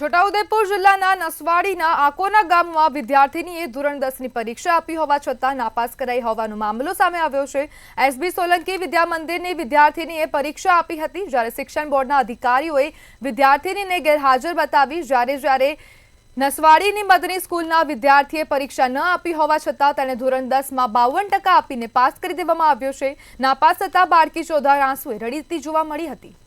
છોટાઉદેપુર જિલ્લાના નસવાડીના આકોના ગામમાં વિદ્યાર્થીનીએ ધોરણ 10ની પરીક્ષા આપી હોવા છતાં નાપાસ કરાઈ હોવાનો મામલો સામે આવ્યો છે। એસબી સોલંકી વિદ્યા મંદિરની વિદ્યાર્થીનીએ પરીક્ષા આપી હતી, જ્યારે શિક્ષણ બોર્ડના અધિકારીઓએ વિદ્યાર્થીનીને ગેરહાજર બતાવી। જ્યારે નસવાડીની મદની સ્કૂલના વિદ્યાર્થીએ પરીક્ષા ન આપી હોવા છતાં તેણે ધોરણ 10માં 52% આપીને પાસ કરી દેવામાં આવ્યો છે। નાપાસ થતાં બાળકી ચોધાર આંસુએ રડતી જોવા મળી હતી।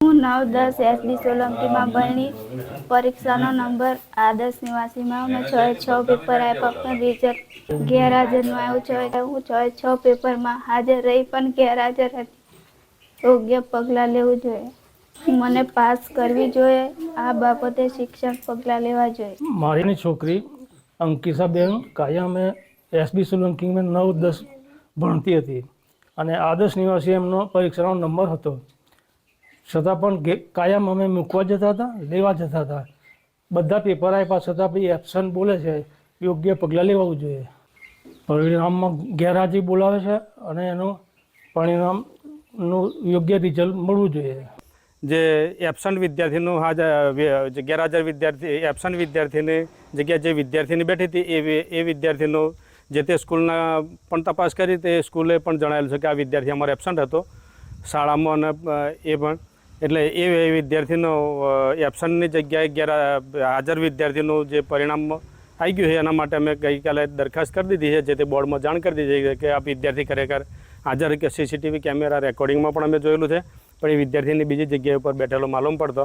હું 9-10 એસબી સોલંકીમાં ભણી। પરીક્ષાનો નંબર આદર્શ નિવાસીમાં મેં 6 પેપર આપ્યા, પણ રિઝલ્ટ ગેરહાજરનું આવ્યું છે। હું 6 પેપરમાં હાજર રહી પણ ગેરહાજર હતી। યોગ્ય પગલાં લેવું જોઈએ, મને પાસ કરવી જોઈએ। આ બાબતે શિક્ષણ પગલાં લેવા જોઈએ। મારી છોકરી અંકિશાબેન કાયમ એસબી સોલંકીમાં 9-10 ભણતી હતી અને આદર્શ નિવાસી એમનો પરીક્ષાનો નંબર હતો, છતાં પણ કાયમ અમે મૂકવા જતા હતા, લેવા જતા હતા। બધા પેપર આપ્યા છતાં બી એબસન્ટ બોલે છે। યોગ્ય પગલાં લેવું જોઈએ। પરિણામમાં ગેરહાજરી બોલાવે છે અને એનું પરિણામનું યોગ્ય રિઝલ્ટ મળવું જોઈએ। જે એબસન્ટ વિદ્યાર્થીનું ગેરહાજર વિદ્યાર્થી એબસન્ટ વિદ્યાર્થીની જગ્યાએ જે વિદ્યાર્થીની બેઠી હતી એ વિદ્યાર્થીનો જે તે સ્કૂલના પણ તપાસ કરી, તે સ્કૂલે પણ જણાવેલું છે કે આ વિદ્યાર્થી અમારો એબસન્ટ હતો શાળામાં, અને એ પણ એટલે એ વિદ્યાર્થીનો એબસન્ટની જગ્યાએ હાજર વિદ્યાર્થીનું જે પરિણામ આવી ગયું છે, એના માટે અમે ગઈકાલે દરખાસ્ત કરી દીધી છે। જે તે બોર્ડમાં જાણ કરી દીધી છે કે આ વિદ્યાર્થી ખરેખર હાજર કે સીસીટીવી કેમેરા રેકોર્ડિંગમાં પણ અમે જોયેલું છે, પણ એ વિદ્યાર્થીની બીજી જગ્યાએ ઉપર બેઠેલો માલુમ પડતો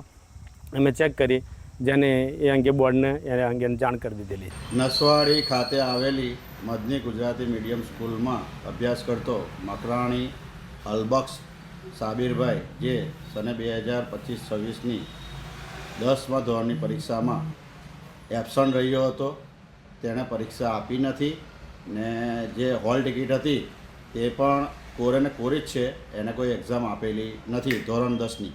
અમે ચેક કરી, જેને એ અંગે બોર્ડને એ અંગે જાણ કરી દીધેલી। નસવાડી ખાતે આવેલી મદની ગુજરાતી મીડિયમ સ્કૂલમાં અભ્યાસ કરતો મકરાણી અલબક્ષ સાબિરભાઈ, જે સને 2025-26ની 10મા ધોરણની પરીક્ષામાં એબસન્ટ રહ્યો હતો, તેણે પરીક્ષા આપી નથી ને જે હોલ ટિકિટ હતી તે પણ કોરે ને કોરી જ છે, એને કોઈ એક્ઝામ આપેલી નથી ધોરણ 10ની।